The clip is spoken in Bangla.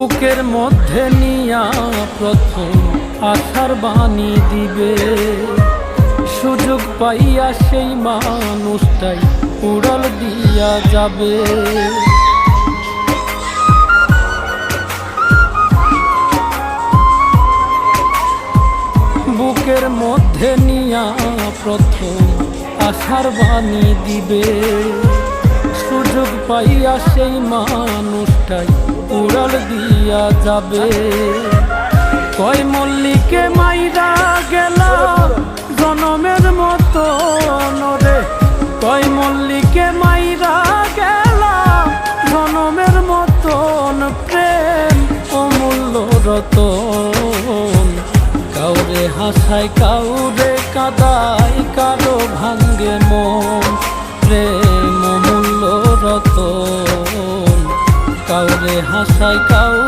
বুকের মধ্যে নিয়া প্রথম আশার বাণী দিবে, সুযোগ পাইয়া সেই মানুষটাই উড়াল দিয়া যাবে। বুকের মধ্যে নিয়া প্রথম আশার বাণী দিবে, সুযোগ পাইয়া সেই মানুষটাই উড়াল দিয়া যাবে। কয় মল্লিকে মাইরা গেলা জনমের মতো নরে, কয় মল্লিকে মাইরা গেলা জনমের মতন, প্রেম অমূল্য রতন। কাউরে হাসায় কাউরে কাদায়, কারো ভাঙ্গে মন, প্রেম অমূল্য রতন। কাউরে হাসায় কাউরে